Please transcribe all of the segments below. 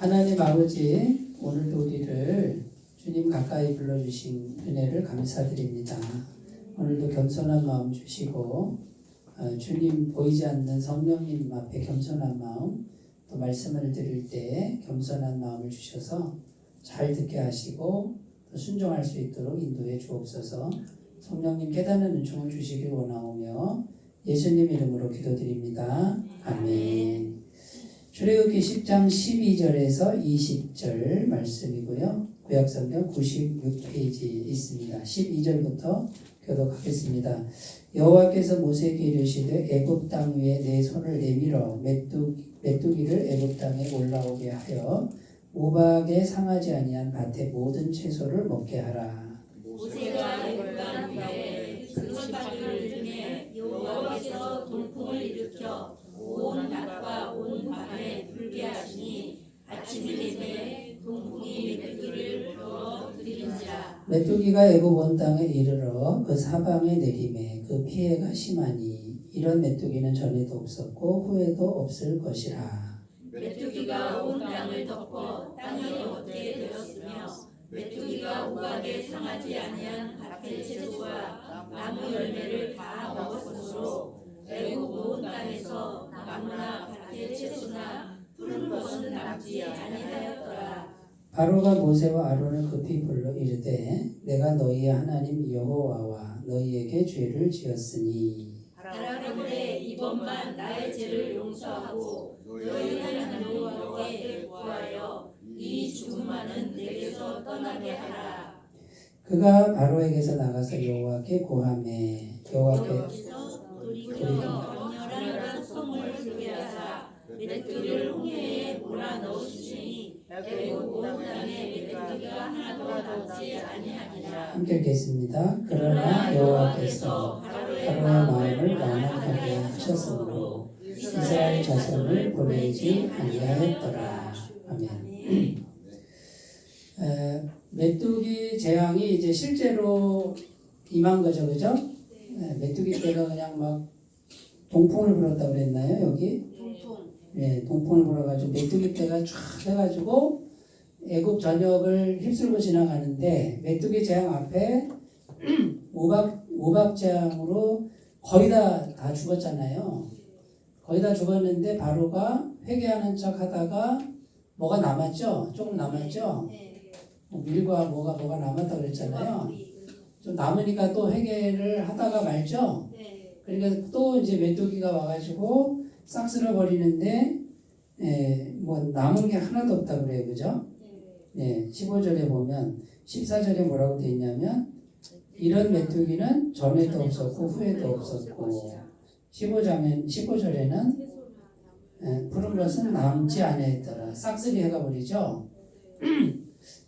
하나님 아버지, 오늘도 우리를 주님 가까이 불러주신 은혜를 감사드립니다. 오늘도 겸손한 마음 주시고 주님 보이지 않는 성령님 앞에 겸손한 마음, 또 말씀을 들을 때 겸손한 마음을 주셔서 잘 듣게 하시고 또 순종할 수 있도록 인도해 주옵소서. 성령님 깨닫는 은총을 주시길 원하오며 예수님 이름으로 기도드립니다. 아멘. 출애굽기 10장 12절에서 20절 말씀이고요. 구약성경 96페이지에 있습니다. 12절부터 교독하겠습니다. 여호와께서 모세에게 이르시되 애굽 땅 위에 내 손을 내밀어 메뚜기를 애굽 땅에 올라오게 하여 우박에 상하지 아니한 밭의 모든 채소를 먹게 하라. 모세가 애굽 땅 위에 그 지파들을 중에 여호와께서 동풍을 일으켜 온 밭과 온 밤에 불게 하시니 아침이 되매 동풍이 메뚜기를 불어 들인지라. 메뚜기가 애굽 온 땅에 이르러 그 사방에 내림에 그 피해가 심하니 이런 메뚜기는 전에도 없었고 후에도 없을 것이라. 메뚜기가 온 땅을 덮어 땅이 얻게 되었으며 메뚜기가 우박에 상하지 아니한 밭의 채소와 나무 열매를 다 먹었으므로 애굽 온 땅에서 나무나 밭의 채소나 푸른 것은 남지 아니하였더라. 바로가 모세와 아론을 급히 불러 이르되 내가 너희의 하나님 여호와와 너희에게 죄를 지었으니 가라사대 이번만 나의 죄를 용서하고 너희 하나님 여호와께 구하여 이 죽음만은 내게서 떠나게 하라. 그가 바로에게서 나가서 여호와께 고하매 여호와께서 돌이켜 격렬한 소송을 들게 하사 메뚜기를 홍해에 몰아넣으시니 애굽 온 땅에 메뚜기가 하나도 남지 아니하니라. 함께 읽겠습니다. 그러나 여호와께서 바로의 마음을 완악하게 하셨으므로 이스라엘 자손을 보내지 아니하였더라. 아멘. 메뚜기 재앙이 이제 실제로 임한 거죠, 그죠? 메뚜기 때가 그냥 막 동풍을 불었다고 그랬나요, 여기? 네, 동풍을 불어가지고 메뚜기 때가 쫙 해가지고 애굽 전역을 휩쓸고 지나가는데 메뚜기 재앙 앞에 우박 재앙으로 거의 다 죽었잖아요. 거의 다 죽었는데 바로가 회개하는 척 하다가 뭐가 남았죠? 조금 남았죠? 밀과 뭐가 남았다고 그랬잖아요. 좀 남으니까 또 회개를 하다가 말죠? 그러니까 또 이제 메뚜기가 와가지고 싹 쓸어버리는데 뭐 남은 게 하나도 없다고 그래요. 그죠? 15절에 보면 14절에 뭐라고 되어 있냐면 이런 메뚜기는 전에도 없었고 후에도 없었고 15절에는 푸른 것은 남지 아니하였더라. 싹쓸이 해가 버리죠.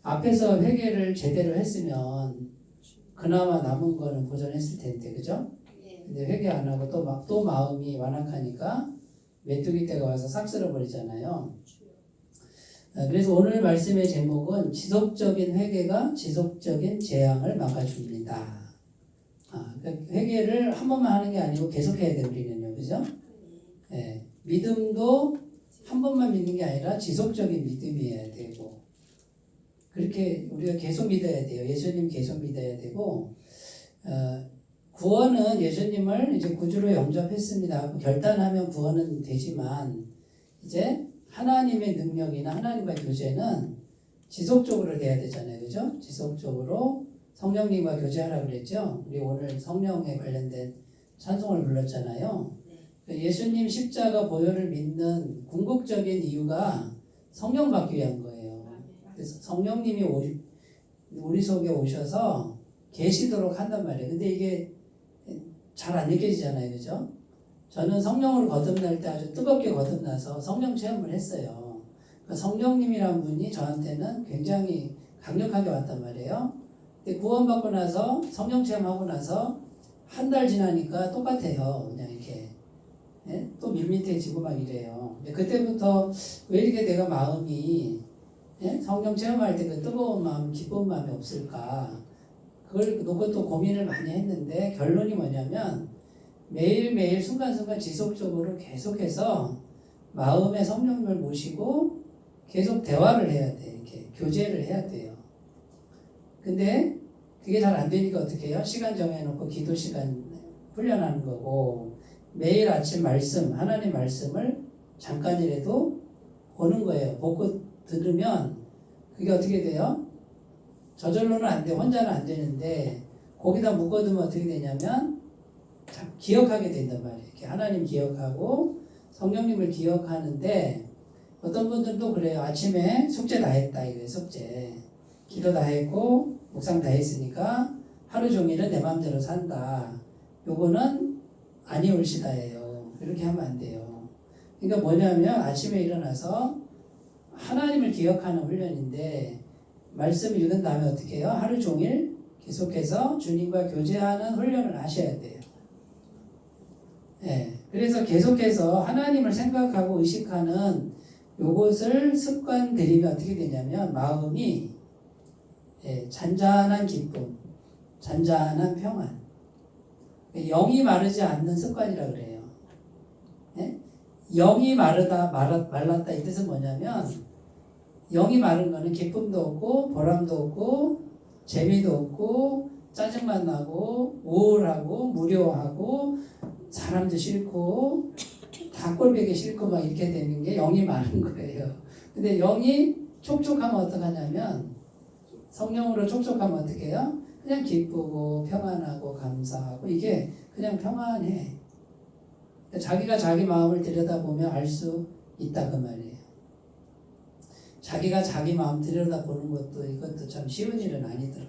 앞에서 회개를 제대로 했으면 그나마 남은 거는 보존했을 텐데, 그죠? 근데 회개 안 하고 또 마음이 완악하니까 메뚜기 때가 와서 싹 쓸어버리잖아요. 그래서 오늘 말씀의 제목은 지속적인 회개가 지속적인 재앙을 막아줍니다. 그러니까 회개를 한 번만 하는 게 아니고 계속 해야 돼, 우리는요, 그죠? 믿음도 한 번만 믿는 게 아니라 지속적인 믿음이어야 되고, 그렇게 우리가 계속 믿어야 돼요. 예수님 계속 믿어야 되고, 구원은 예수님을 이제 구주로 영접했습니다. 결단하면 구원은 되지만, 이제 하나님의 능력이나 하나님과의 교제는 지속적으로 돼야 되잖아요. 그죠? 지속적으로 성령님과 교제하라고 그랬죠? 우리 오늘 성령에 관련된 찬송을 불렀잖아요. 예수님 십자가 보혈을 믿는 궁극적인 이유가 성령 받기 위한 거예요. 그래서 성령님이 우리 속에 오셔서 계시도록 한단 말이에요. 근데 이게 잘 안 느껴지잖아요. 그죠? 저는 성령으로 거듭날 때 아주 뜨겁게 거듭나서 성령 체험을 했어요. 그러니까 성령님이란 분이 저한테는 굉장히 강력하게 왔단 말이에요. 근데 구원받고 나서 성령 체험하고 나서 한 달 지나니까 똑같아요. 그냥 이렇게 또 밋밋해지고 막 이래요. 그때부터 왜 이렇게 내가 마음이 성령 체험할 때 그 뜨거운 마음, 기쁜 마음이 없을까? 그걸 놓고 또 고민을 많이 했는데 결론이 뭐냐면 매일매일 순간순간 지속적으로 계속해서 마음의 성령님을 모시고 계속 대화를 해야 돼. 이렇게 교제를 해야 돼요. 근데 그게 잘 안 되니까 어떻게 해요? 시간 정해놓고 기도 시간 훈련하는 거고 매일 아침 말씀, 하나님 말씀을 잠깐이라도 보는 거예요. 보고 들으면 그게 어떻게 돼요? 저절로는 안 돼. 혼자는 안 되는데 거기다 묶어두면 어떻게 되냐면 기억하게 된단 말이에요. 이렇게 하나님 기억하고 성령님을 기억하는데 어떤 분들은 또 그래요. 아침에 숙제 다 했다 이거예요. 숙제. 기도 다 했고 묵상 다 했으니까 하루 종일은 내 마음대로 산다. 요거는 아니올시다예요. 이렇게 하면 안 돼요. 그러니까 뭐냐면 아침에 일어나서 하나님을 기억하는 훈련인데 말씀 읽은 다음에 어떻게 해요? 하루 종일 계속해서 주님과 교제하는 훈련을 하셔야 돼요. 네, 그래서 계속해서 하나님을 생각하고 의식하는 요것을 습관 들이면 어떻게 되냐면 마음이 잔잔한 기쁨, 잔잔한 평안, 영이 마르지 않는 습관이라 그래요. 네? 영이 말랐다 이 뜻은 뭐냐면 영이 마른 거는 기쁨도 없고 보람도 없고 재미도 없고 짜증만 나고 우울하고 무료하고 사람도 싫고 다 꼴보기 싫고 막 이렇게 되는 게 영이 마른 거예요. 근데 영이 촉촉하면 어떡하냐면 성령으로 촉촉하면 어떻게 해요? 그냥 기쁘고 평안하고 감사하고 이게 그냥 평안해. 자기가 자기 마음을 들여다보면 알 수 있다 그 말이에요. 자기가 자기 마음 들여다보는 것도 이것도 참 쉬운 일은 아니더라.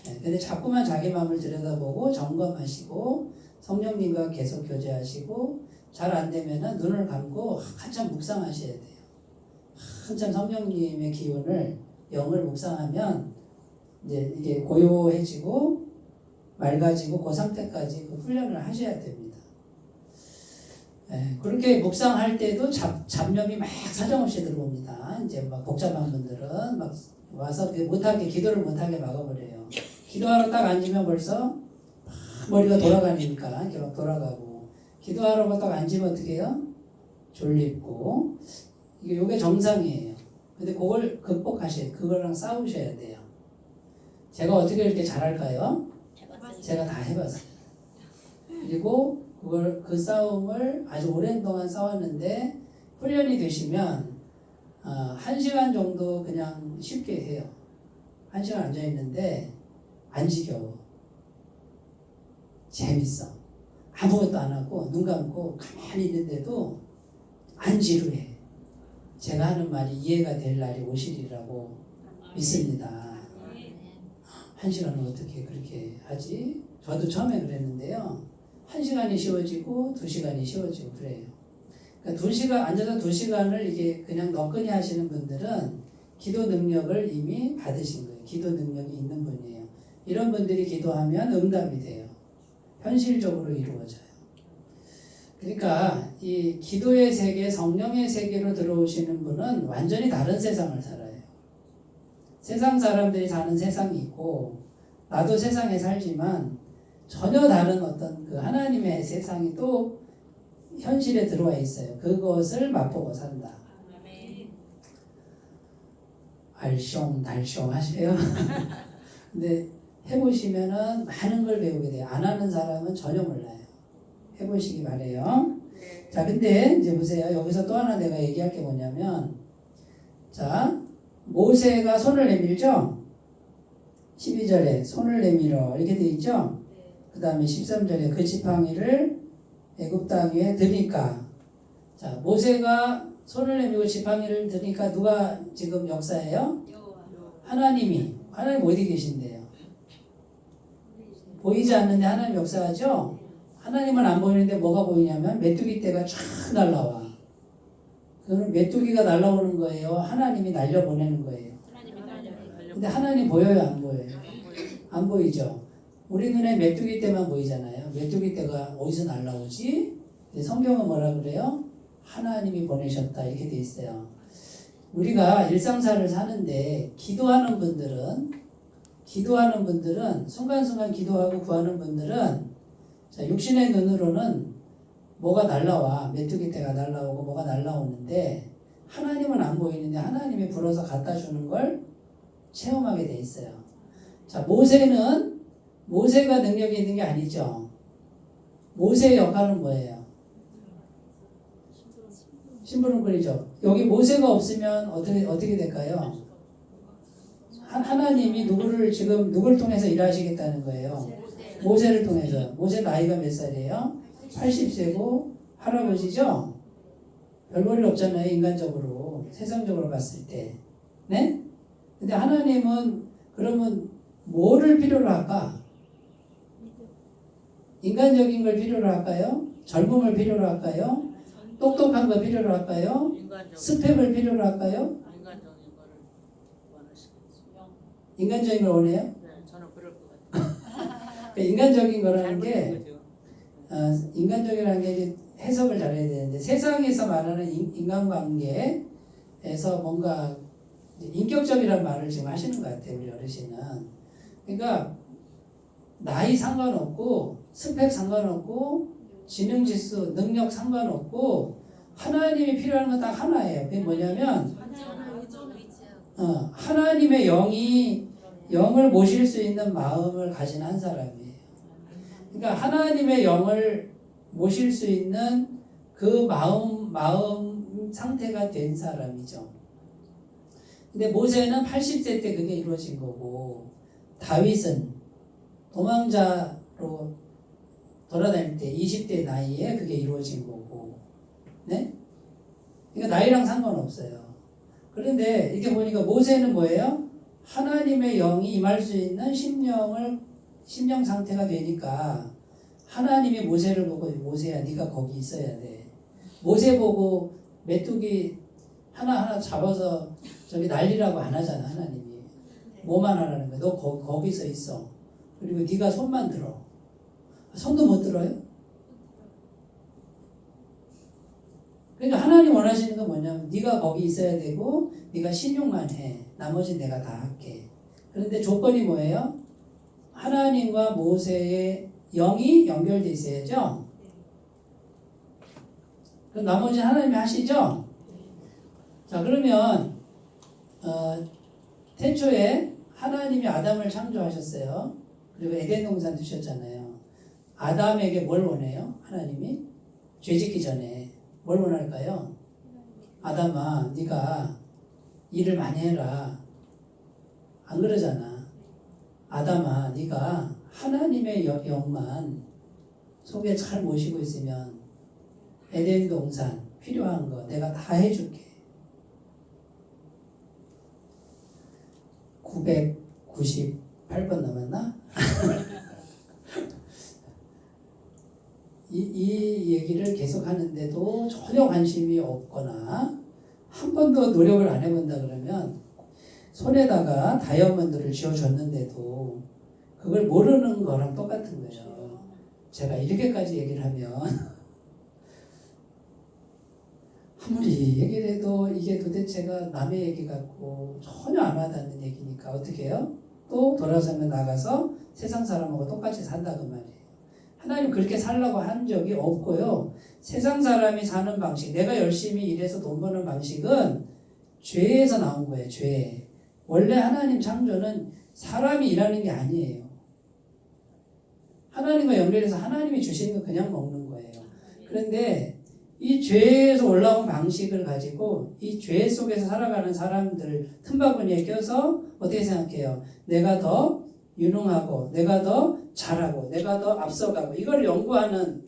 근데 자꾸만 자기 마음을 들여다보고 점검하시고 성령님과 계속 교제하시고 잘 안 되면은 눈을 감고 한참 묵상하셔야 돼요. 한참 성령님의 기운을 영을 묵상하면 이제 이게 고요해지고 맑아지고 그 상태까지 그 훈련을 하셔야 됩니다. 그렇게 묵상할 때도 잡념이 막 사정없이 들어옵니다. 이제 막 복잡한 분들은 막 와서 못하게 기도를 못하게 막아버려요. 기도하러 딱 앉으면 벌써 막 머리가 돌아가니까 이렇게 막 돌아가고 기도하러 딱 앉으면 어떻게 해요? 졸립고 이게 정상이에요. 근데 그걸 극복하셔야 돼요. 그거랑 싸우셔야 돼요. 제가 어떻게 이렇게 잘할까요? 제가 다 해봤어요. 그리고 그 싸움을 아주 오랜 동안 싸웠는데 훈련이 되시면 1시간 정도 그냥 쉽게 해요. 1시간 앉아있는데 안 지겨워. 재밌어. 아무것도 안 하고 눈 감고 가만히 있는데도 안 지루해. 제가 하는 말이 이해가 될 날이 오시리라고 믿습니다. 1시간은 어떻게 그렇게 하지? 저도 처음에 그랬는데요. 1시간이 쉬워지고 2시간이 쉬워지고 그래요. 그러니까 2시간 앉아서 2시간을 이게 그냥 너끈히 하시는 분들은 기도 능력을 이미 받으신 거예요. 기도 능력이 있는 분이에요. 이런 분들이 기도하면 응답이 돼요. 현실적으로 이루어져요. 그러니까 이 기도의 세계, 성령의 세계로 들어오시는 분은 완전히 다른 세상을 살아요. 세상 사람들이 사는 세상이 있고 나도 세상에 살지만 전혀 다른 어떤 그 하나님의 세상이 또 현실에 들어와 있어요. 그것을 맛보고 산다. 알숑달숑 하세요. 근데 해보시면은 많은 걸 배우게 돼요. 안 하는 사람은 전혀 몰라요. 해보시기 바래요. 자, 근데 이제 보세요. 여기서 또 하나 내가 얘기할 게 뭐냐면, 자, 모세가 손을 내밀죠? 12절에 손을 내밀어 이렇게 돼 있죠? 그 다음에 13절에 그 지팡이를 애굽 땅 위에 드니까, 자, 모세가 손을 내밀고 지팡이를 드니까 누가 지금 역사예요? 하나님 어디 계신데요? 보이지 않는데 하나님 역사하죠? 하나님은 안 보이는데 뭐가 보이냐면 메뚜기 떼가 쫙 날라와. 그거는 메뚜기가 날라오는 거예요? 하나님이 날려보내는 거예요? 근데 하나님 보여요? 안 보여요? 안 보이죠? 우리 눈에 메뚜기 떼만 보이잖아요. 메뚜기 떼가 어디서 날라오지? 성경은 뭐라 그래요? 하나님이 보내셨다 이렇게 돼 있어요. 우리가 일상생활을 사는데 기도하는 분들은 순간순간 기도하고 구하는 분들은 자, 육신의 눈으로는 뭐가 날라와. 메뚜기 떼가 날라오고 뭐가 날라오는데 하나님은 안 보이는데 하나님이 불어서 갖다 주는 걸 체험하게 돼 있어요. 자, 모세가 능력이 있는 게 아니죠. 모세의 역할은 뭐예요? 심부름꾼이죠. 여기 모세가 없으면 어떻게 될까요? 하나님이 누구를 통해서 일하시겠다는 거예요? 모세를 통해서. 모세 나이가 몇 살이에요? 80세고 할아버지죠? 별 볼일 없잖아요, 인간적으로. 세상적으로 봤을 때. 네? 근데 하나님은 그러면 뭐를 필요로 할까? 인간적인 걸 필요로 할까요? 젊음을 필요로 할까요? 똑똑한 걸 필요로 할까요? 스펙을 필요로 할까요? 인간적인 거를 원하시겠죠. 인간적인 걸 원해요? 네, 저는 그럴 것 같아요. 그러니까 인간적인 거라는 잘 게 보이는 거죠. 인간적이라는 게 이제 해석을 잘해야 되는데 세상에서 말하는 인간관계에서 뭔가 인격적이라는 말을 지금 하시는 것 같아요, 우리 어르신은. 그러니까 나이 상관없고 스펙 상관없고 지능지수 능력 상관없고 하나님이 필요한 건 딱 하나예요. 그게 뭐냐면 하나님의 영을 모실 수 있는 마음을 가진 한 사람이에요. 그러니까 하나님의 영을 모실 수 있는 그 마음 상태가 된 사람이죠. 근데 모세는 80세 때 그게 이루어진 거고 다윗은 도망자로 돌아다닐 때 20대 나이에 그게 이루어진 거고, 네? 그러니까 나이랑 상관없어요. 그런데 이렇게 보니까 모세는 뭐예요? 하나님의 영이 임할 수 있는 심령 상태가 되니까 하나님이 모세를 보고 모세야 네가 거기 있어야 돼. 모세 보고 메뚜기 하나하나 잡아서 저기 날리라고 안 하잖아 하나님이. 뭐만 하라는 거야. 너 거기서 있어. 그리고 네가 손만 들어. 손도 못 들어요? 그러니까 하나님 원하시는 건 뭐냐면 네가 거기 있어야 되고 네가 신용만 해. 나머지는 내가 다 할게. 그런데 조건이 뭐예요? 하나님과 모세의 영이 연결돼 있어야죠. 그럼 나머지는 하나님이 하시죠? 자, 그러면 태초에 하나님이 아담을 창조하셨어요. 그리고 에덴 동산 두셨잖아요. 아담에게 뭘 원해요? 하나님이 죄 짓기 전에 뭘 원할까요? 아담아, 네가 일을 많이 해라. 안 그러잖아. 아담아, 네가 하나님의 영만 속에 잘 모시고 있으면 에덴 동산 필요한 거 내가 다 해줄게. 998번 넘었나? 이 얘기를 계속 하는데도 전혀 관심이 없거나 한 번도 노력을 안 해본다 그러면 손에다가 다이아몬드를 쥐어줬는데도 그걸 모르는 거랑 똑같은 거예요. 제가 이렇게까지 얘기를 하면 아무리 얘기를 해도 이게 도대체가 남의 얘기 같고 전혀 안 와닿는 얘기니까 어떻게 해요? 또 돌아서면 나가서 세상 사람하고 똑같이 산다 그 말이에요. 하나님 그렇게 살라고 한 적이 없고요. 세상 사람이 사는 방식, 내가 열심히 일해서 돈 버는 방식은 죄에서 나온 거예요. 죄. 원래 하나님 창조는 사람이 일하는 게 아니에요. 하나님과 연결해서 하나님이 주시는 거 그냥 먹는 거예요. 그런데 이 죄에서 올라온 방식을 가지고 이 죄 속에서 살아가는 사람들 틈바구니에 껴서 어떻게 생각해요? 내가 더 유능하고 내가 더 잘하고 내가 더 앞서가고 이걸 연구하는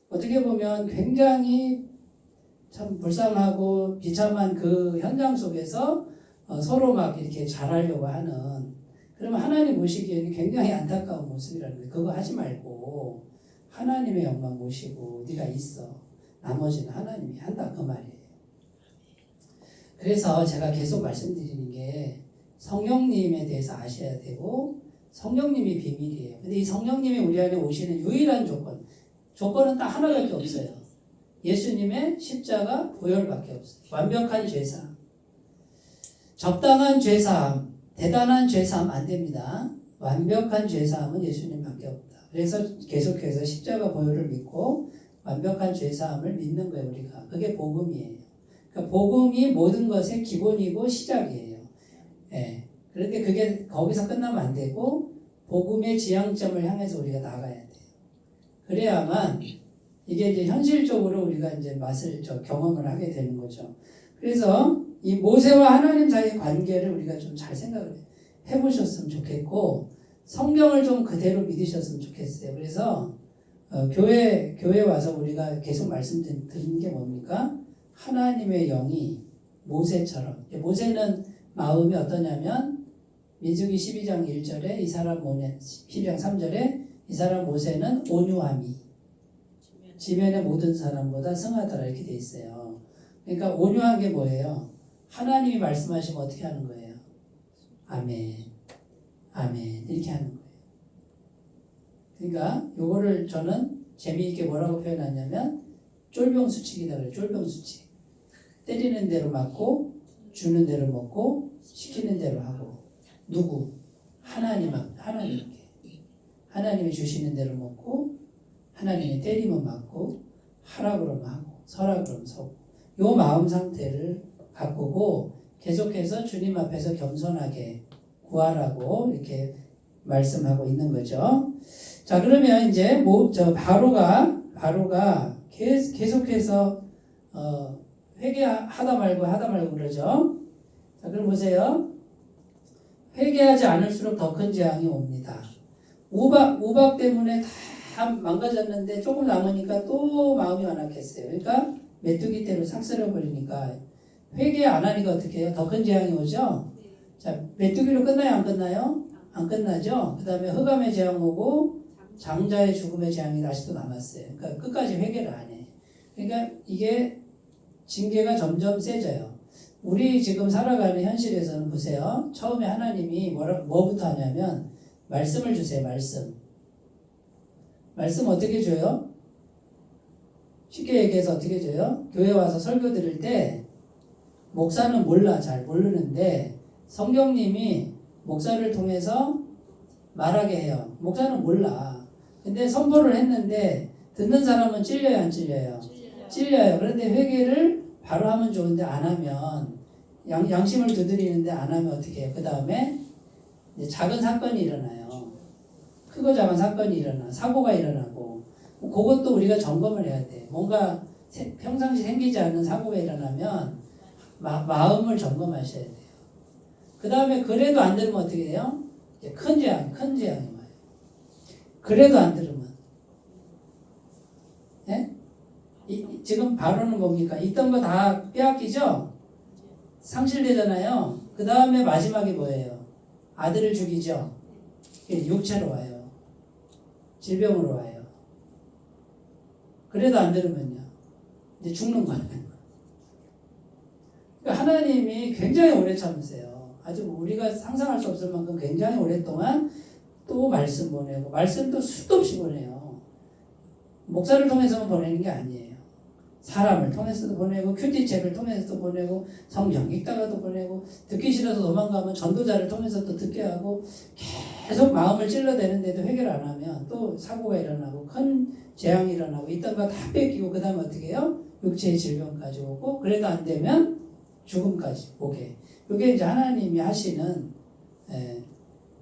어떻게 보면 굉장히 참 불쌍하고 비참한 그 현장 속에서 서로 막 이렇게 잘하려고 하는 그러면 하나님 모시기에는 굉장히 안타까운 모습이라는 거예요. 그거 하지 말고 하나님의 영광 모시고 네가 있어. 나머지는 하나님이 한다 그 말이에요. 그래서 제가 계속 말씀드리는 게 성령님에 대해서 아셔야 되고 성령님이 비밀이에요. 근데 이 성령님이 우리 안에 오시는 유일한 조건은 딱 하나밖에 없어요. 예수님의 십자가 보혈밖에 없어요. 완벽한 죄사함. 적당한 죄사함, 대단한 죄사함 안 됩니다. 완벽한 죄사함은 예수님밖에 없다. 그래서 계속해서 십자가 보혈을 믿고 완벽한 죄사함을 믿는 거예요, 우리가. 그게 복음이에요. 그러니까 복음이 모든 것의 기본이고 시작이에요. 예. 그런데 그게 거기서 끝나면 안 되고 복음의 지향점을 향해서 우리가 나가야 돼요. 그래야만 이게 이제 현실적으로 우리가 이제 경험을 하게 되는 거죠. 그래서 이 모세와 하나님 사이의 관계를 우리가 좀 잘 생각을 해보셨으면 좋겠고 성경을 좀 그대로 믿으셨으면 좋겠어요. 그래서 교회 와서 우리가 계속 말씀드리는 게 뭡니까? 하나님의 영이 모세처럼, 모세는 마음이 어떠냐면 민수기 12장 1절에 이 사람 12장 3절에 이 사람 모세는 온유함이 지면의 모든 사람보다 승하더라 이렇게 돼 있어요. 그러니까 온유한 게 뭐예요? 하나님이 말씀하시면 어떻게 하는 거예요? 아멘, 아멘 이렇게 하는 거예요. 그러니까 요거를 저는 재미있게 뭐라고 표현하냐면 쫄병수칙이다 그래요. 쫄병수칙. 때리는 대로 맞고 주는 대로 먹고 시키는 대로 하고 누구? 하나님께. 하나님이 주시는 대로 먹고 하나님이 때리면 맞고 하라 그러면 하고 서라 그러면 서고 요 마음 상태를 바꾸고 계속해서 주님 앞에서 겸손하게 구하라고 이렇게 말씀하고 있는 거죠. 자 그러면 이제 바로가 계속해서 회개하다 말고 그러죠. 자 그럼 보세요. 회개하지 않을수록 더 큰 재앙이 옵니다. 우박 때문에 다 망가졌는데 조금 남으니까 또 마음이 완악했어요. 그러니까 메뚜기 떼로 싹 쓸어버리니까 회개 안 하니까 어떻게 해요? 더 큰 재앙이 오죠? 자, 메뚜기로 끝나요? 안 끝나요? 안 끝나죠? 그 다음에 흑암의 재앙 오고 장자의 죽음의 재앙이 다시 또 남았어요. 그러니까 끝까지 회개를 안 해. 그러니까 이게 징계가 점점 세져요. 우리 지금 살아가는 현실에서는 보세요. 처음에 하나님이 뭐부터 하냐면 말씀을 주세요. 말씀 어떻게 줘요? 쉽게 얘기해서 어떻게 줘요? 교회 와서 설교 들을 때 목사는 잘 모르는데 성경님이 목사를 통해서 말하게 해요. 목사는 몰라. 근데 선포를 했는데 듣는 사람은 찔려요, 안 찔려요? 찔려요. 그런데 회개를 바로 하면 좋은데 안 하면 양심을 두드리는데 안 하면 어떻게 해요? 그 다음에 작은 사건이 일어나요. 크고 작은 사건이 일어나 사고가 일어나고 그것도 우리가 점검을 해야 돼. 뭔가 평상시 생기지 않는 사고가 일어나면 마음을 점검하셔야 돼요. 그 다음에 그래도 안 들으면 어떻게 돼요? 이제 큰 재앙이 와요. 그래도 안 들으면 예? 지금 바로는 뭡니까? 있던 거 다 빼앗기죠? 상실되잖아요. 그 다음에 마지막에 뭐예요? 아들을 죽이죠? 육체로 와요. 질병으로 와요. 그래도 안 들으면요. 이제 죽는 거예요. 그러니까 하나님이 굉장히 오래 참으세요. 아주 우리가 상상할 수 없을 만큼 굉장히 오랫동안 또 말씀 보내고 말씀도 수도 없이 보내요. 목사를 통해서만 보내는 게 아니에요. 사람을 통해서도 보내고 큐티책을 통해서도 보내고 성경 읽다가도 보내고 듣기 싫어서 도망가면 전도자를 통해서 또 듣게 하고 계속 마음을 찔러대는데도 해결 안 하면 또 사고가 일어나고 큰 재앙이 일어나고 있던 거 다 뺏기고 그 다음에 어떻게 해요? 육체의 질병까지 오고 그래도 안 되면 죽음까지 오게. 이게 이제 하나님이 하시는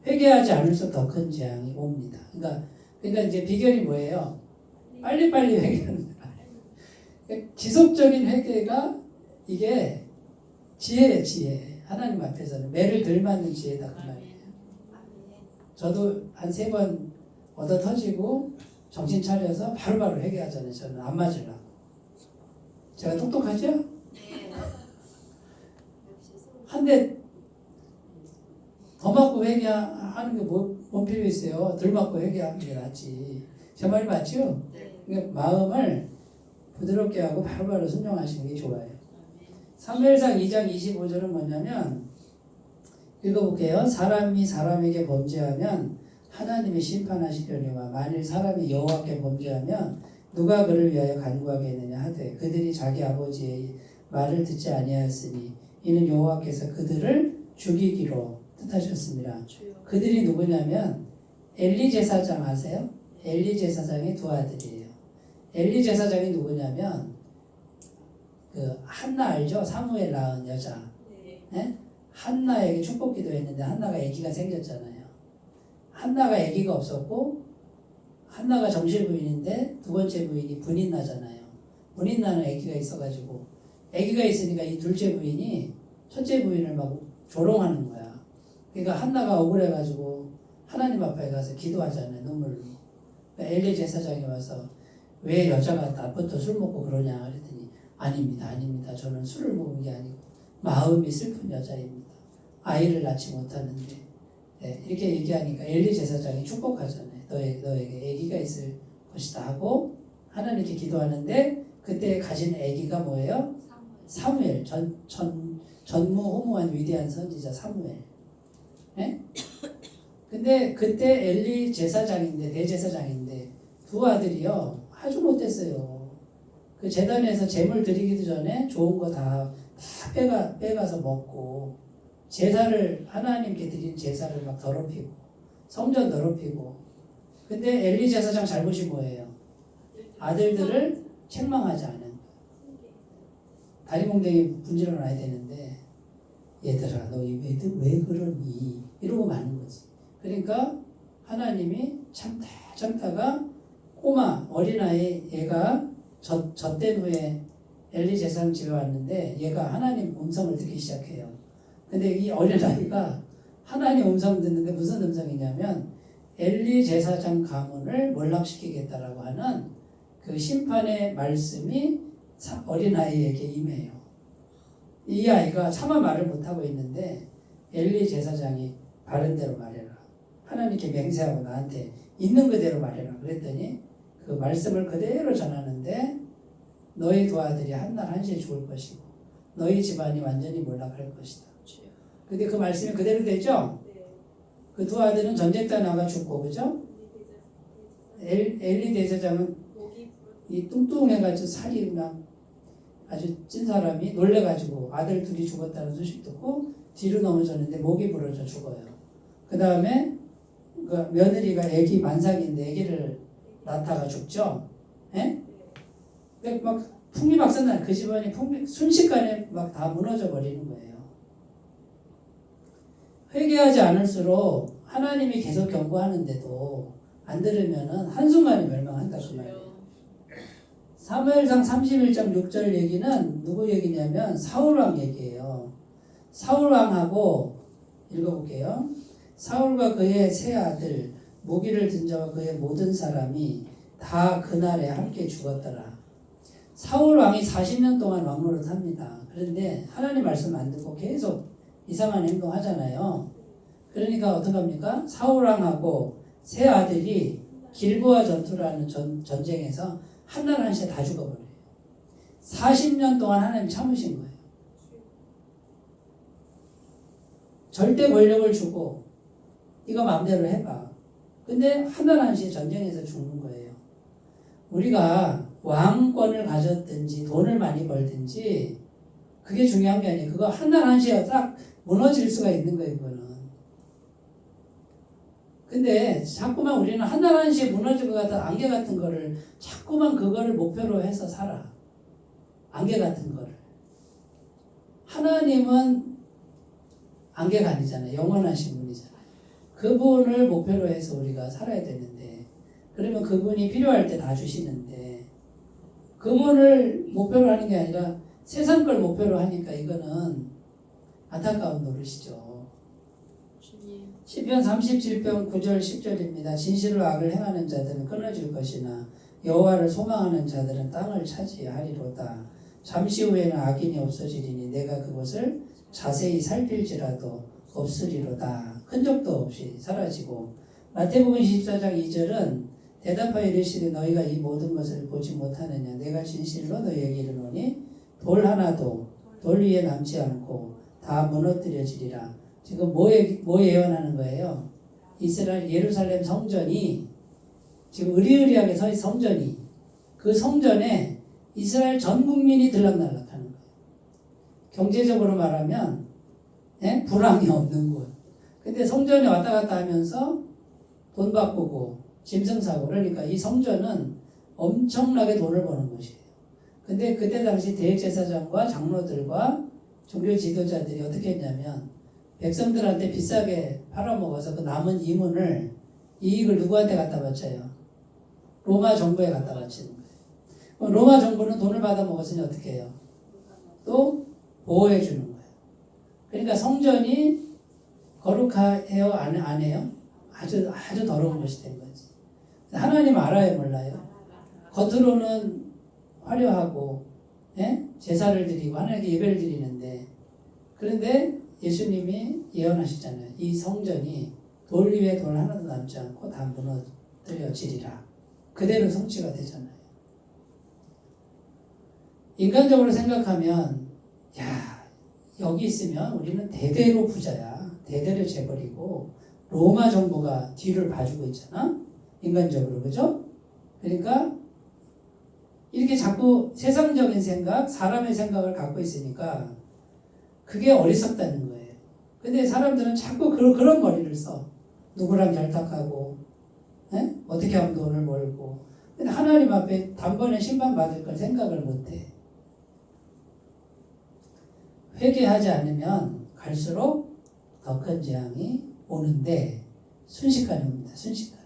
회개하지 않을수록 더 큰 재앙이 옵니다. 그러니까 이제 비결이 뭐예요? 빨리빨리 회개하는 거예요. 지속적인 회개가 이게 지혜예요, 지혜. 하나님 앞에서는 매를 덜 맞는 지혜다 그 말이에요. 저도 한 3번 얻어 터지고 정신 차려서 바로바로 회개하잖아요. 저는 안 맞으려고. 제가 똑똑하죠? 한 대 더 맞고 회개하는 게 뭔 필요 있어요? 덜 맞고 회개하는 게 낫지. 제 말이 맞죠? 그러니까 마음을 부드럽게 하고 바로바로 순종하시는 게 좋아요. 사무엘상 2장 25절은 뭐냐면 읽어볼게요. 사람이 사람에게 범죄하면 하나님이 심판하시려니와 만일 사람이 여호와께 범죄하면 누가 그를 위하여 간구하겠느냐 하되 그들이 자기 아버지의 말을 듣지 아니하였으니 이는 여호와께서 그들을 죽이기로 뜻하셨습니다. 그들이 누구냐면 엘리 제사장 아세요? 엘리 제사장의 두 아들이에요. 엘리 제사장이 누구냐면 그 한나 알죠? 사무엘 낳은 여자. 네. 예? 한나에게 축복 기도했는데 한나가 아기가 생겼잖아요. 한나가 아기가 없었고 한나가 정실 부인인데 두 번째 부인이 분인 나잖아요. 분인 나는 아기가 있어가지고 아기가 있으니까 이 둘째 부인이 첫째 부인을 막 조롱하는 거야. 그러니까 한나가 억울해가지고 하나님 앞에 가서 기도하잖아요. 눈물로. 그러니까 엘리 제사장이 와서 왜 여자가 낮부터 술 먹고 그러냐 그랬더니 아닙니다. 저는 술을 먹은 게 아니고 마음이 슬픈 여자입니다. 아이를 낳지 못하는데. 네, 이렇게 얘기하니까 엘리 제사장이 축복하잖아요. 너에게 아기가 있을 것이다 하고 하나님께 기도하는데 그때 가진 아기가 뭐예요? 사무엘. 전무후무한 위대한 선지자 사무엘. 네? 근데 그때 엘리 제사장인데 대제사장인데 두 아들이요 아주 못됐어요. 그 제단에서 제물 드리기도 전에 좋은 거 다 빼가서 먹고 제사를 하나님께 드린 제사를 막 더럽히고 성전 더럽히고. 근데 엘리 제사장 잘못이 뭐예요? 아들들을 책망하지 않은 거예요. 다리몽댕이 분지러 놔야 되는데 얘들아 너희 왜 그러니 이러고 마는 거지. 그러니까 하나님이 참다가 꼬마 어린아이 얘가 젖된 후에 엘리 제사장 집에 왔는데 얘가 하나님 음성을 듣기 시작해요. 근데 이 어린아이가 하나님 음성 듣는데 무슨 음성이냐면 엘리 제사장 가문을 몰락시키겠다라고 하는 그 심판의 말씀이 어린아이에게 임해요. 이 아이가 차마 말을 못하고 있는데 엘리 제사장이 바른 대로 말해라. 하나님께 맹세하고 나한테 있는 그대로 말해라. 그랬더니 그 말씀을 그대로 전하는데 너희 두 아들이 한날 한시에 죽을 것이고 너희 집안이 완전히 몰락할 것이다. 근데 그 말씀이 그대로 되죠? 그 두 아들은 전쟁터 나가 죽고 그죠? 엘리 대제사장은 이 뚱뚱해가지고 살이 막 아주 찐 사람이 놀래가지고 아들 둘이 죽었다는 소식 듣고 뒤로 넘어졌는데 목이 부러져 죽어요. 그 다음에 그 며느리가 애기 만삭인데 애기를 낳다가 죽죠. 예? 막 풍비박산난 그 집안이 순식간에 막 다 무너져 버리는 거예요. 회개하지 않을수록 하나님이 계속 경고하는데도 안 들으면은 한순간에 멸망한다 그 말이에요. 사무엘상 31장 6절 얘기는 누구 얘기냐면 사울왕 얘기예요. 사울왕하고 읽어볼게요. 사울과 그의 세 아들 무기를 든 자와 그의 모든 사람이 다 그날에 함께 죽었더라. 사울왕이 40년 동안 왕노릇 합니다. 그런데 하나님 말씀 안 듣고 계속 이상한 행동 하잖아요. 그러니까 어떡합니까? 사울왕하고 세 아들이 길보아 전투라는 전쟁에서 한날 한시에 다 죽어버려요. 40년 동안 하나님 참으신 거예요. 절대 권력을 주고 이거 마음대로 해봐. 근데 한날 한시에 전쟁에서 죽는 거예요. 우리가 왕권을 가졌든지 돈을 많이 벌든지 그게 중요한 게 아니에요. 그거 한날 한시에 딱 무너질 수가 있는 거예요. 그거는. 근데 자꾸만 우리는 한날 한시에 무너질 것 같은 안개 같은 거를 자꾸만 그거를 목표로 해서 살아. 안개 같은 거를. 하나님은 안개가 아니잖아요. 영원하신 분이잖아요. 그분을 목표로 해서 우리가 살아야 되는데 그러면 그분이 필요할 때 다 주시는데 그분을 목표로 하는 게 아니라 세상 걸 목표로 하니까 이거는 안타까운 노릇이죠. 시편 37편 9절 10절입니다. 진실로 악을 행하는 자들은 끊어질 것이나 여호와를 소망하는 자들은 땅을 차지하리로다. 잠시 후에는 악인이 없어지리니 내가 그것을 자세히 살필지라도 없으리로다. 흔적도 없이 사라지고. 마태복음 24장 2절은 대답하여 이르시되 너희가 이 모든 것을 보지 못하느냐. 내가 진실로 너희에게 이르노니 돌 하나도 돌 위에 남지 않고 다 무너뜨려지리라. 지금 뭐 예언하는 거예요? 이스라엘 예루살렘 성전이 지금 으리으리하게 서 있는 성전이 그 성전에 이스라엘 전 국민이 들락날락하는 거예요. 경제적으로 말하면 불황이 없는 곳. 근데 성전에 왔다 갔다 하면서 돈 바꾸고 짐승 사고 그러니까 이 성전은 엄청나게 돈을 버는 곳이에요. 근데 그때 당시 대제사장과 장로들과 종교 지도자들이 어떻게 했냐면 백성들한테 비싸게 팔아먹어서 그 남은 이익을 누구한테 갖다 바쳐요? 로마 정부에 갖다 바치는 거예요. 그럼 로마 정부는 돈을 받아 먹었으니 어떻게 해요? 또 보호해 주는 거예요. 그러니까 성전이 거룩해요? 안 해요? 아주 더러운 것이 된 거지. 하나님 알아요, 몰라요? 겉으로는 화려하고 제사를 드리고 하나님께 예배를 드리는데, 그런데 예수님이 예언하시잖아요. 이 성전이 돌 위에 돌 하나도 남지 않고 다 무너뜨려지리라. 그대로 성취가 되잖아요. 인간적으로 생각하면 여기 있으면 우리는 대대로 부자야. 대대로 재벌이고 로마 정부가 뒤를 봐주고 있잖아. 인간적으로. 그죠? 그러니까 이렇게 자꾸 세상적인 생각, 사람의 생각을 갖고 있으니까 그게 어리석다는 거예요. 근데 사람들은 자꾸 그런 머리를 써. 누구랑 결탁하고 어떻게 하면 돈을 벌고. 근데 하나님 앞에 단번에 심판받을 걸 생각을 못해. 회개하지 않으면 갈수록 더 큰 재앙이 오는데 순식간에 옵니다. 순식간에.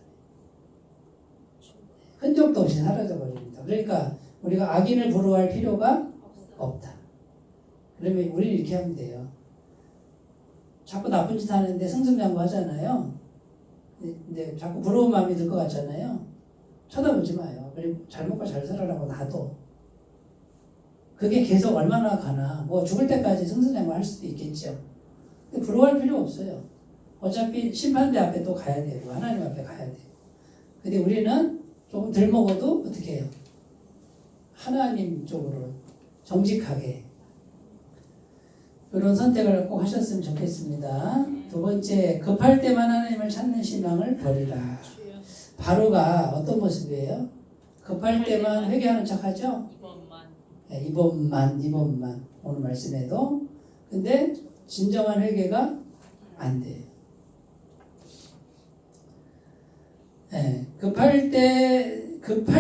흔적도 없이 사라져버립니다. 그러니까 우리가 악인을 부러워할 필요가 없다. 그러면 우리는 이렇게 하면 돼요. 자꾸 나쁜 짓 하는데 승승장구 하잖아요. 근데 자꾸 부러운 마음이 들 것 같잖아요. 쳐다보지 마요. 그리고 잘 먹고 잘 살아라고 놔둬. 그게 계속 얼마나 가나. 뭐 죽을 때까지 승승장구 할 수도 있겠죠. 근데 부러워할 필요 없어요. 어차피 심판대 앞에 또 가야 되고 하나님 앞에 가야 되고. 근데 우리는 조금 덜 먹어도 어떻게 해요? 하나님 쪽으로 정직하게 이런 선택을 꼭 하셨으면 좋겠습니다. 두 번째, 급할 때만 하나님을 찾는 신앙을 버리라. 바로가 어떤 모습이에요? 급할 때만 회개하는 척하죠? 이번만 오늘 말씀에도. 근데 진정한 회개가 안 돼요. 급할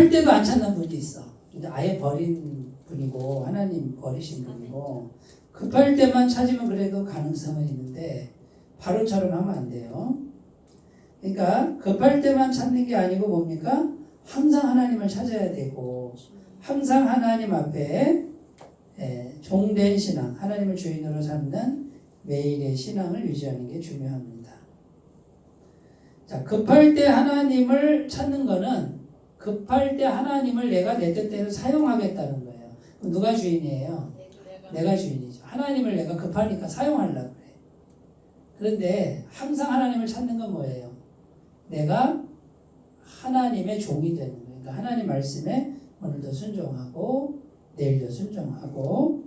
때도 안 찾는 분이 있어. 근데 아예 버린 분이고 하나님 버리신 분이고, 급할 때만 찾으면 그래도 가능성은 있는데 바로처럼 하면 안 돼요. 그러니까 급할 때만 찾는 게 아니고 뭡니까? 항상 하나님을 찾아야 되고 항상 하나님 앞에 종된 신앙, 하나님을 주인으로 삼는 매일의 신앙을 유지하는 게 중요합니다. 자, 급할 때 하나님을 찾는 거는 급할 때 하나님을 내가 내 뜻대로 사용하겠다는 거예요. 그럼 누가 주인이에요? 내가 주인이죠. 하나님을 내가 급하니까 사용하려고 그래. 그런데 항상 하나님을 찾는 건 뭐예요? 내가 하나님의 종이 되는 거예요. 그러니까 하나님 말씀에 오늘도 순종하고 내일도 순종하고,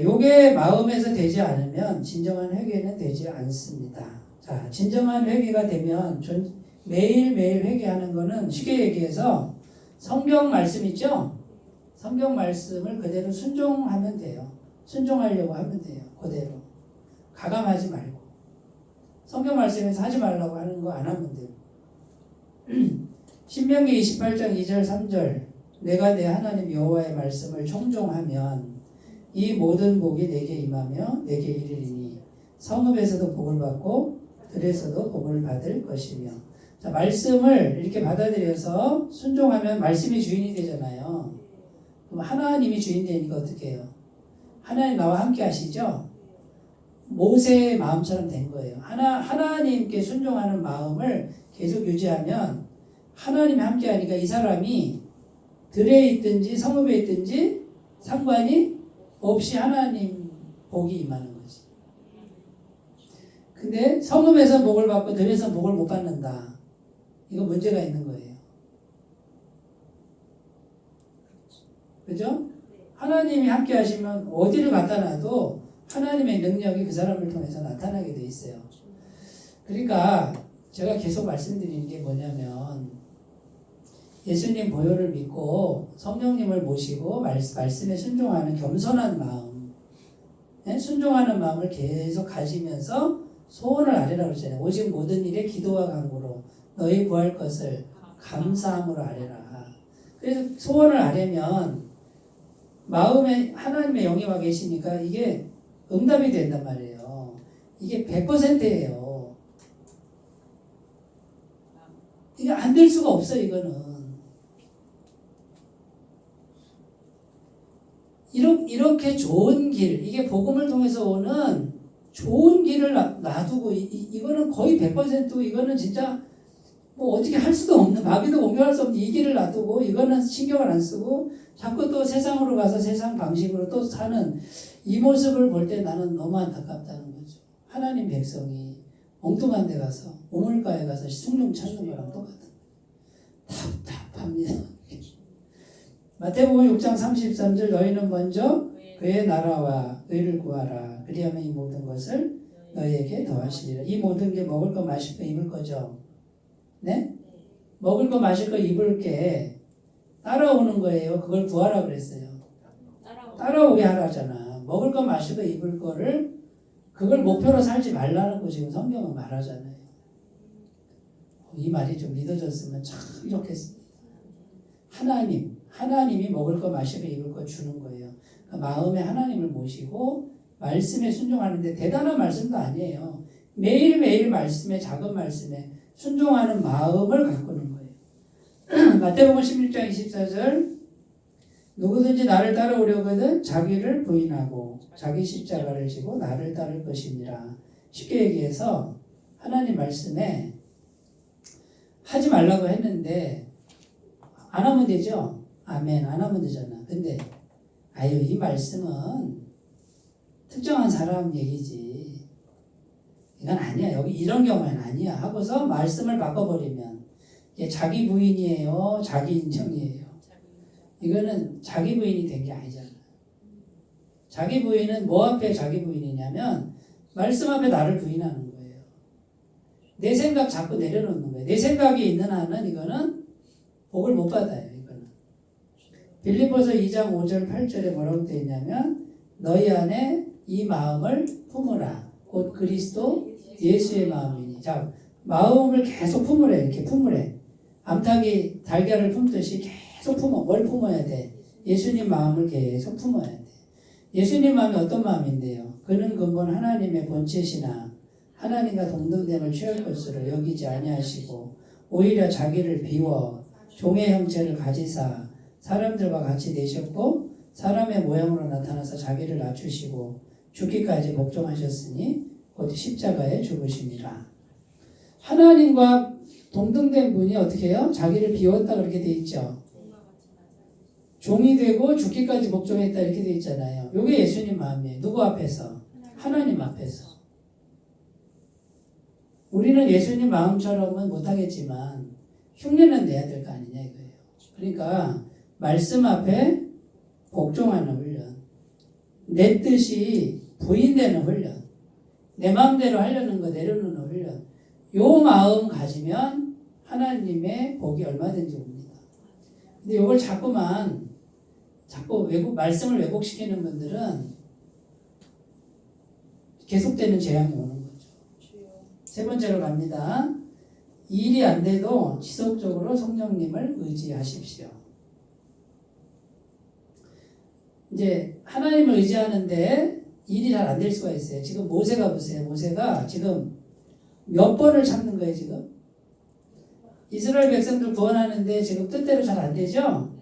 요게 마음에서 되지 않으면 진정한 회개는 되지 않습니다. 자, 진정한 회개가 되면 매일매일 회개하는 거는 쉽게 얘기해서 성경 말씀 있죠? 성경 말씀을 그대로 순종하면 돼요. 순종하려고 하면 돼요. 그대로. 가감하지 말고. 성경 말씀에서 하지 말라고 하는 거 안 하면 돼요. 신명기 28장 2절 3절, 내가 내 하나님 여호와의 말씀을 청종하면 이 모든 복이 내게 임하며 내게 이르리니 성읍에서도 복을 받고 들에서도 복을 받을 것이며. 자, 말씀을 이렇게 받아들여서 순종하면 말씀이 주인이 되잖아요. 그럼 하나님이 주인 되니까 어떻게 해요? 하나님 나와 함께 하시죠? 모세의 마음처럼 된 거예요. 하나님께 순종하는 마음을 계속 유지하면 하나님이 함께 하니까 이 사람이 들에 있든지 성읍에 있든지 상관이 없이 하나님 복이 임하는 거지. 근데 성읍에서 복을 받고 들에서 복을 못 받는다. 이거 문제가 있는 거예요. 그죠? 하나님이 함께 하시면 어디를 갖다 놔도 하나님의 능력이 그 사람을 통해서 나타나게 돼 있어요. 그러니까 제가 계속 말씀드리는 게 뭐냐면, 예수님 보혈을 믿고 성령님을 모시고 말씀에 순종하는 겸손한 마음, 순종하는 마음을 계속 가지면서 소원을 아뢰라고 그러잖아요. 오직 모든 일에 기도와 간구로 너희 구할 것을 감사함으로 아뢰라. 그래서 소원을 아뢰면 마음에 하나님의 영이 와 계시니까 이게 응답이 된단 말이에요. 이게 100%예요. 이게 안 될 수가 없어요, 이거는. 이렇게 좋은 길, 이게 복음을 통해서 오는 좋은 길을 놔두고, 이거는 거의 100%고, 이거는 진짜 뭐 어떻게 할 수도 없는, 마귀도 공격할 수 없는 이 길을 놔두고, 이거는 신경을 안 쓰고, 자꾸 또 세상으로 가서 세상 방식으로 또 사는 이 모습을 볼 때 나는 너무 안타깝다는 거죠. 하나님 백성이 엉뚱한 데 가서, 우물가에 가서 숭늉 찾는 거랑 똑같은 답답합니다. 마태복음 6장 33절 너희는 먼저 그의 나라와 의를 구하라. 그리하면 이 모든 것을 너희에게 더하시리라. 이 모든 게 먹을 거 마실 거 입을 거죠. 네? 먹을 거 마실 거 입을 게 따라오는 거예요. 그걸 구하라 그랬어요. 따라오게 하라잖아. 먹을 거 마실 거 입을 거를 그걸 목표로 살지 말라는 거 지금 성경은 말하잖아요. 이 말이 좀 믿어졌으면 참 좋겠습니다. 하나님이 먹을 거 마실 거 입을 거 주는 거예요. 그 마음에 하나님을 모시고 말씀에 순종하는데 대단한 말씀도 아니에요. 매일매일 말씀에 작은 말씀에 순종하는 마음을 가꾸는 거예요. 마태복음 16장 24절 누구든지 나를 따라오려거든 자기를 부인하고 자기 십자가를 지고 나를 따를 것이니라. 쉽게 얘기해서 하나님 말씀에 하지 말라고 했는데 안 하면 되죠? 아멘. 안 하면 되잖아. 근데 이 말씀은 특정한 사람 얘기지. 이건 아니야. 여기 이런 경우에는 아니야. 하고서 말씀을 바꿔버리면 이게 자기 부인이에요. 자기 인정이에요. 이거는 자기 부인이 된 게 아니잖아. 자기 부인은 뭐 앞에 자기 부인이냐면 말씀 앞에 나를 부인하는 거예요. 내 생각 자꾸 내려놓는 거예요. 내 생각이 있는 한은 이거는 복을 못 받아요. 이거는. 빌립보서 2장 5절 8절에 뭐라고 되어 있냐면 너희 안에 이 마음을 품으라. 곧 그리스도 예수의 마음이니. 자, 마음을 계속 품으래. 이렇게 품으래. 암탉이 달걀을 품듯이 계속 품어. 뭘 품어야 돼? 예수님 마음을 계속 품어야 돼. 예수님 마음이 어떤 마음인데요? 그는 근본 하나님의 본체시나 하나님과 동등됨을 취할 것으로 여기지 아니하시고 오히려 자기를 비워 종의 형체를 가지사 사람들과 같이 되셨고 사람의 모양으로 나타나서 자기를 낮추시고 죽기까지 복종하셨으니 곧 십자가에 죽으심이라. 하나님과 동등된 분이 어떻게 해요? 자기를 비웠다 그렇게 돼 있죠. 종이 되고 죽기까지 복종했다 이렇게 돼 있잖아요. 이게 예수님 마음이에요. 누구 앞에서? 하나님 앞에서. 우리는 예수님 마음처럼은 못하겠지만 흉내는 내야 될 거 아니냐 이거예요. 그러니까 말씀 앞에 복종하는 훈련, 내 뜻이 부인되는 훈련, 내 마음대로 하려는 거 내려놓는 훈련, 요 마음 가지면 하나님의 복이 얼마든지 옵니다. 근데 이걸 자꾸 말씀을 왜곡시키는 분들은 계속되는 재앙이 오는 거죠. 세 번째로 갑니다. 일이 안 돼도 지속적으로 성령님을 의지하십시오. 이제 하나님을 의지하는데 일이 잘 안 될 수가 있어요. 지금 모세가 보세요. 모세가 지금 몇 번을 참는 거예요, 지금? 이스라엘 백성들 구원하는데 지금 뜻대로 잘 안 되죠?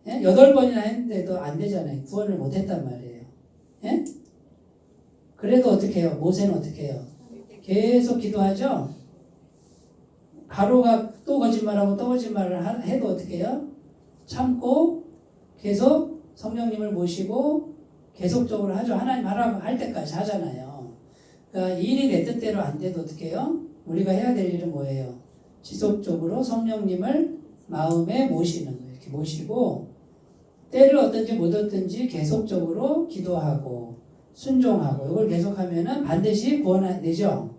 예? 8번이나 했는데도 안 되잖아요. 구원을 못 했단 말이에요. 예? 그래도 어떻게 해요? 모세는 어떻게 해요? 계속 기도하죠? 바로가 또 거짓말하고 또 거짓말을 해도 어떻게 해요? 참고 계속 성령님을 모시고 계속적으로 하죠. 하나님 하라고 할 때까지 하잖아요. 그러니까 일이 내 뜻대로 안 돼도 어떻게 해요? 우리가 해야 될 일은 뭐예요? 지속적으로 성령님을 마음에 모시는 거예요. 이렇게 모시고 때를 얻든지 못 얻든지 계속적으로 기도하고 순종하고 이걸 계속하면은 반드시 구원되죠.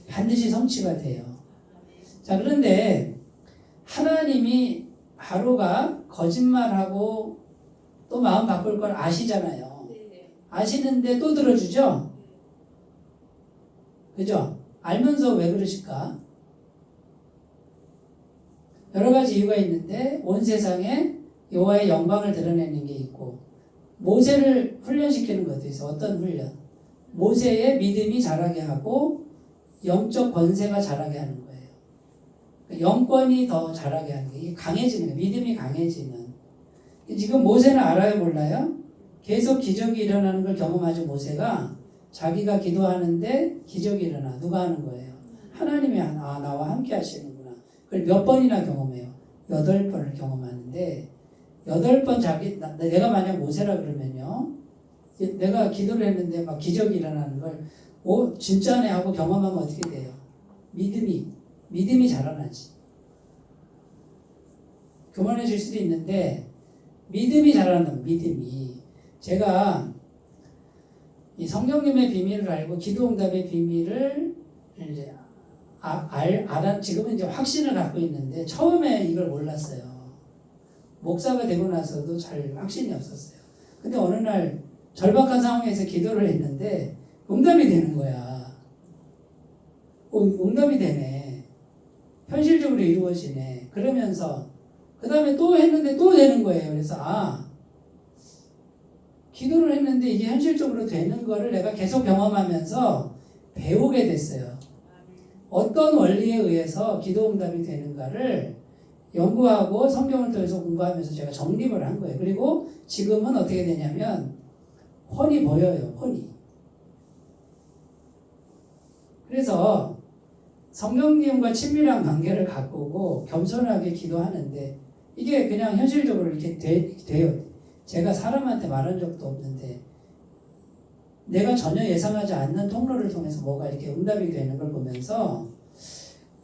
반드시 성취가 돼요. 자, 그런데 하나님이 바로가 거짓말하고 또 마음 바꿀 걸 아시잖아요. 아시는데 또 들어주죠? 그죠? 알면서 왜 그러실까? 여러 가지 이유가 있는데 온 세상에 여호와의 영광을 드러내는 게 있고 모세를 훈련시키는 것도 있어요. 어떤 훈련? 모세의 믿음이 자라게 하고 영적 권세가 자라게 하는 거예요. 영권이 더 자라게 하는 거예요. 이게 강해지는 거예요. 믿음이 강해지는. 지금 모세는 알아요, 몰라요? 계속 기적이 일어나는 걸 경험하죠. 모세가 자기가 기도하는데 기적이 일어나. 누가 하는 거예요? 하나님이 나와 함께 하시는구나. 그걸 몇 번이나 경험해요? 8번을 경험하는데 8번 내가 만약 모세라 그러면요. 내가 기도를 했는데 막 기적이 일어나는 걸 진짜네 하고 경험하면 어떻게 돼요? 믿음이 자라나지. 교만해질 수도 있는데 믿음이 자라는 믿음이. 제가 이 성령님의 비밀을 알고 기도응답의 비밀을 이제 지금은 이제 확신을 갖고 있는데 처음에 이걸 몰랐어요. 목사가 되고 나서도 잘 확신이 없었어요. 근데 어느 날 절박한 상황에서 기도를 했는데 응답이 되는 거야. 응답이 되네. 현실적으로 이루어지네. 그러면서 그 다음에 또 했는데 또 되는 거예요. 그래서 기도를 했는데 이게 현실적으로 되는 거를 내가 계속 경험하면서 배우게 됐어요. 어떤 원리에 의해서 기도 응답이 되는가를 연구하고 성경을 통해서 공부하면서 제가 정립을 한 거예요. 그리고 지금은 어떻게 되냐면 훤히 보여요. 훤히. 그래서 성령님과 친밀한 관계를 가꾸고 겸손하게 기도하는데 이게 그냥 현실적으로 이렇게 돼요. 제가 사람한테 말한 적도 없는데 내가 전혀 예상하지 않는 통로를 통해서 뭐가 이렇게 응답이 되는 걸 보면서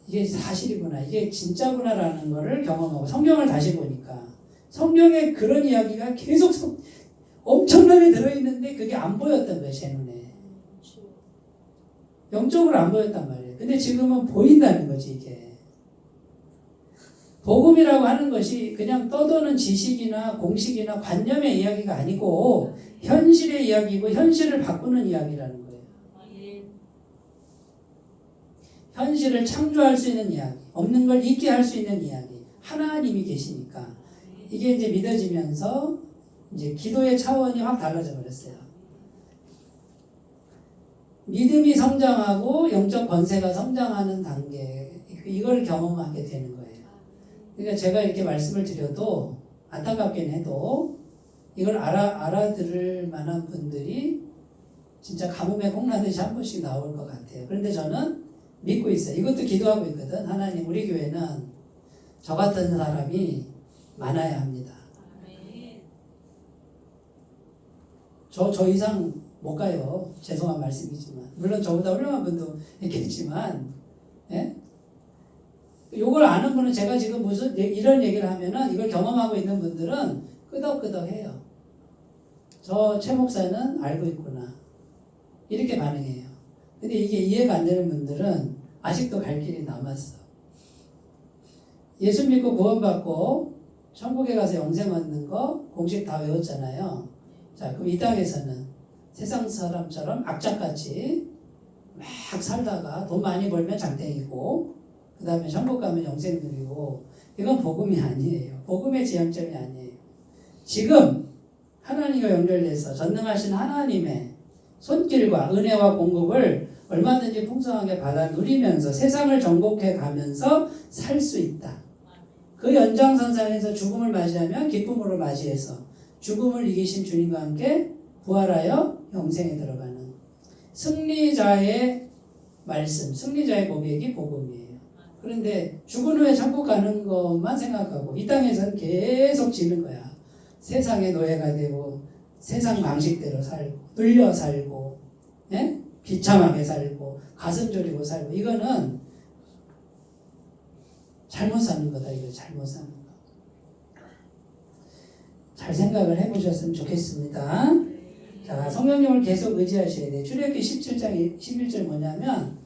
이게 사실이구나, 이게 진짜구나라는 거를 경험하고 성경을 다시 보니까 성경에 그런 이야기가 계속 엄청나게 들어있는데 그게 안 보였던 거예요. 제 눈에. 영적으로 안 보였단 말이에요. 근데 지금은 보인다는 거지. 이게 복음이라고 하는 것이 그냥 떠도는 지식이나 공식이나 관념의 이야기가 아니고 현실의 이야기고 현실을 바꾸는 이야기라는 거예요. 현실을 창조할 수 있는 이야기, 없는 걸 있게 할 수 있는 이야기. 하나님이 계시니까 이게 이제 믿어지면서 이제 기도의 차원이 확 달라져 버렸어요. 믿음이 성장하고 영적 권세가 성장하는 단계, 이걸 경험하게 되는 거예요. 그러니까 제가 이렇게 말씀을 드려도 안타깝긴 해도 이걸 알아들을 만한 분들이 진짜 가뭄에 콩나듯이 한 번씩 나올 것 같아요. 그런데 저는 믿고 있어요. 이것도 기도하고 있거든. 하나님, 우리 교회는 저 같은 사람이 많아야 합니다. 저 이상 못 가요. 죄송한 말씀이지만. 물론 저보다 훌륭한 분도 있겠지만, 예? 요걸 아는 분은 제가 지금 무슨 이런 얘기를 하면은 이걸 경험하고 있는 분들은 끄덕끄덕해요. 저 최 목사는 알고 있구나. 이렇게 반응해요. 근데 이게 이해가 안 되는 분들은 아직도 갈 길이 남았어. 예수 믿고 구원받고 천국에 가서 영생 얻는 거 공식 다 외웠잖아요. 자, 그럼 이 땅에서는 세상 사람처럼 악착같이 막 살다가 돈 많이 벌면 장땡이고 그 다음에 천국 가면 영생 누리고, 이건 복음이 아니에요. 복음의 지향점이 아니에요. 지금 하나님과 연결돼서 전능하신 하나님의 손길과 은혜와 공급을 얼마든지 풍성하게 받아 누리면서 세상을 정복해 가면서 살 수 있다. 그 연장선상에서 죽음을 맞이하면 기쁨으로 맞이해서 죽음을 이기신 주님과 함께 부활하여 영생에 들어가는 승리자의 말씀, 승리자의 고백이 복음이에요. 그런데 죽은 후에 천국 가는 것만 생각하고 이 땅에서는 계속 지는 거야. 세상의 노예가 되고 세상 방식대로 살고 눌려 살고, 예? 비참하게 살고 가슴 졸이고 살고, 이거는 잘못 사는 거다. 이거 잘못 사는 거. 잘 생각을 해보셨으면 좋겠습니다. 자, 성령님을 계속 의지하셔야 돼요. 출애굽기 17장 11절 뭐냐면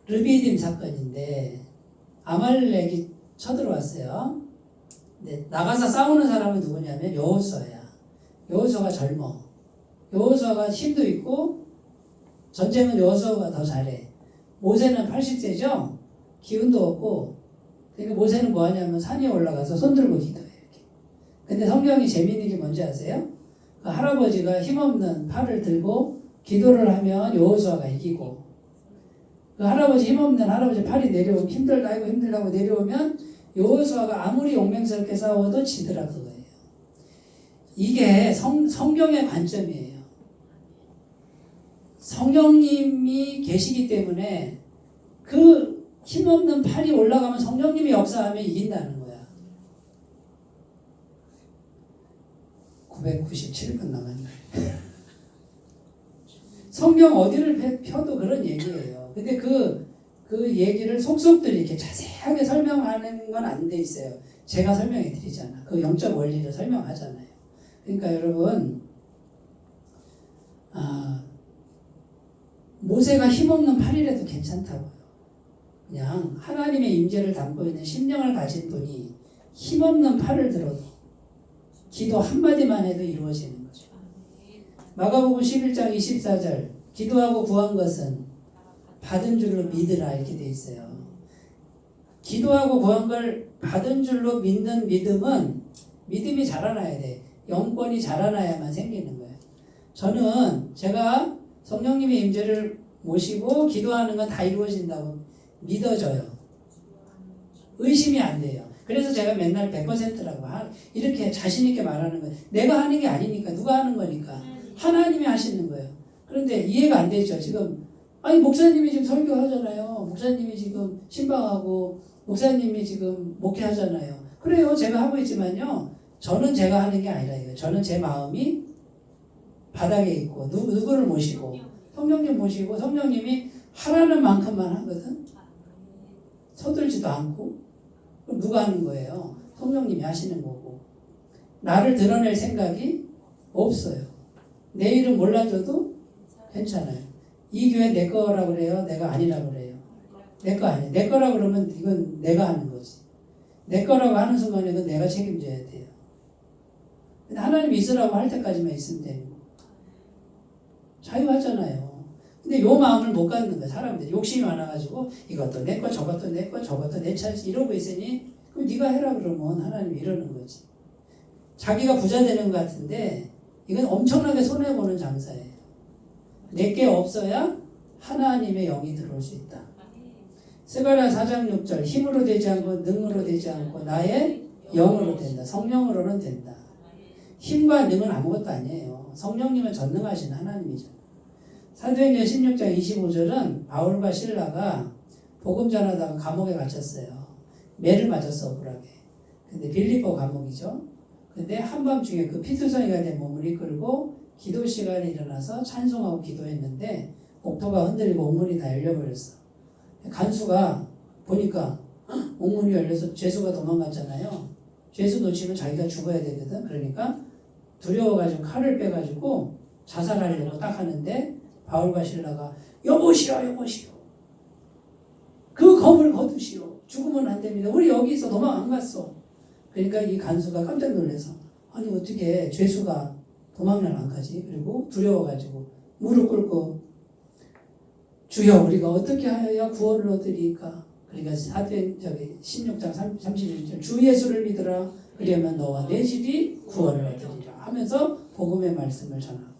르비딤 사건인데 아말렉이 쳐들어왔어요. 네, 나가서 싸우는 사람은 누구냐면 여호수아야. 여호수아가 젊어. 여호수아가 힘도 있고 전쟁은 여호수아가 더 잘해. 모세는 80세죠? 기운도 없고. 그러니까 모세는 뭐 하냐면 산에 올라가서 손 들고 기도해. 이렇게. 근데 성경이 재미있는 게 뭔지 아세요? 그 할아버지가 힘없는 팔을 들고 기도를 하면 여호수아가 이기고, 그 할아버지 힘없는 할아버지 팔이 내려오면 힘들다 이고 힘들다고 내려오면 여호수아가 아무리 용맹스럽게 싸워도 지더라 그거예요. 이게 성경의 관점이에요. 성령님이 계시기 때문에 그 힘없는 팔이 올라가면 성령님이 역사하면 이긴다는 거야. 997분 남았네. 성경 어디를 펴도 그런 얘기예요. 근데 그 얘기를 속속들이 이렇게 자세하게 설명하는 건 안 돼 있어요. 제가 설명해 드리잖아. 그 영적 원리를 설명하잖아요. 그러니까 여러분, 모세가 힘없는 팔이라도 괜찮다고요. 그냥 하나님의 임재를 담고 있는 심령을 가진 분이 힘없는 팔을 들어도 기도 한마디만 해도 이루어지는 거죠. 마가복음 11장 24절, 기도하고 구한 것은 받은 줄로 믿으라 이렇게 돼 있어요. 기도하고 구한 걸 받은 줄로 믿는 믿음은 믿음이 자라나야 돼. 영권이 자라나야만 생기는 거예요. 저는 제가 성령님의 임재를 모시고 기도하는 건 다 이루어진다고 믿어져요. 의심이 안 돼요. 그래서 제가 맨날 100%라고 이렇게 자신 있게 말하는 거예요. 내가 하는 게 아니니까, 누가 하는 거니까 하나님이 하시는 거예요. 그런데 이해가 안 되죠. 지금 아니 목사님이 지금 설교하잖아요. 목사님이 지금 신방하고 목사님이 지금 목회하잖아요. 그래요. 제가 하고 있지만요. 저는 제가 하는 게 아니라 이거예요. 저는 제 마음이 바닥에 있고 누구를 모시고 성령님 모시고 성령님이 하라는 만큼만 하거든. 서둘지도 않고. 그럼 누가 하는 거예요? 성령님이 하시는 거고. 나를 드러낼 생각이 없어요. 내 이름 몰라줘도 괜찮아요. 이 교회 내 거라고 그래요? 내가 아니라고 그래요? 내 거 아니에요. 내 거라고 그러면 이건 내가 하는 거지. 내 거라고 하는 순간에 는 내가 책임져야 돼요. 근데 하나님이 있으라고 할 때까지만 있으면 되는 거. 자유하잖아요. 근데 요 마음을 못 갖는 거야. 사람들이 욕심이 많아가지고 이것도 내 거, 저것도 내 거, 저것도 내 차지 이러고 있으니 그럼 네가 해라 그러면 하나님이 이러는 거지. 자기가 부자 되는 것 같은데 이건 엄청나게 손해보는 장사예요. 내게 없어야 하나님의 영이 들어올 수 있다. 스가랴 4장 6절, 힘으로 되지 않고 능으로 되지 않고 나의 영으로 된다. 성령으로는 된다. 힘과 능은 아무것도 아니에요. 성령님은 전능하신 하나님이죠. 사도행전 16장 25절은 바울과 실라가 복음 전하다가 감옥에 갇혔어요. 매를 맞았어, 억울하게. 근데 빌립보 감옥이죠. 근데 한밤중에 그 피투성이가 된 몸을 이끌고 기도 시간에 일어나서 찬송하고 기도했는데 옥토가 흔들리고 옥문이 다 열려버렸어. 간수가 보니까 옥문이 열려서 죄수가 도망갔잖아요. 죄수 놓치면 자기가 죽어야 되거든. 그러니까 두려워가지고 칼을 빼가지고 자살하려고 딱 하는데 바울과 실라가 여보시오 여보시오 그 검을 거두시오. 죽으면 안 됩니다. 우리 여기서 도망 안 갔어. 그러니까 이 간수가 깜짝 놀라서 아니 어떻게 죄수가 도망을 안 가지? 그리고 두려워가지고 무릎 꿇고 주여 우리가 어떻게 하여야 구원을 얻으리까? 그러니까 사도행 16장 31절 주 예수를 믿으라 그러면 너와 내 집이 구원을 얻으리라 하면서 복음의 말씀을 전하고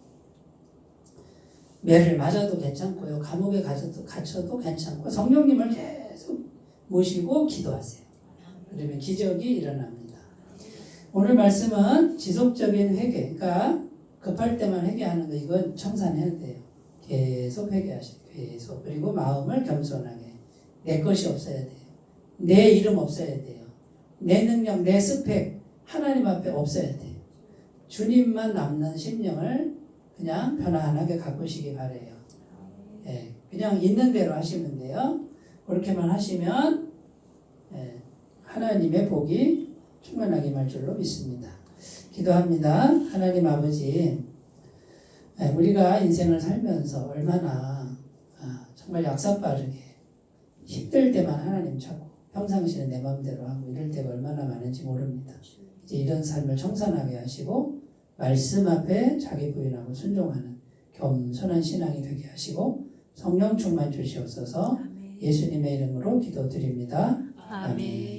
매를 맞아도 괜찮고요. 감옥에 갇혀도 괜찮고 성령님을 계속 모시고 기도하세요. 그러면 기적이 일어납니다. 오늘 말씀은 지속적인 회개, 그러니까 급할 때만 회개하는 거 이건 청산해야 돼요. 계속 회개하셔요. 계속. 그리고 마음을 겸손하게. 내 것이 없어야 돼요. 내 이름 없어야 돼요. 내 능력, 내 스펙 하나님 앞에 없어야 돼요. 주님만 남는 심령을 그냥 편안하게 가꾸시기 바래요. 예, 그냥 있는 대로 하시면 돼요. 그렇게만 하시면 하나님의 복이 충만하게 말 줄로 믿습니다. 기도합니다. 하나님 아버지, 우리가 인생을 살면서 얼마나 정말 약삭빠르게 힘들 때만 하나님 찾고 평상시는 내 마음대로 하고 이럴 때가 얼마나 많은지 모릅니다. 이제 이런 삶을 청산하게 하시고 말씀 앞에 자기 부인하고 순종하는 겸손한 신앙이 되게 하시고 성령 충만 주시옵소서. 예수님의 이름으로 기도드립니다. 아멘.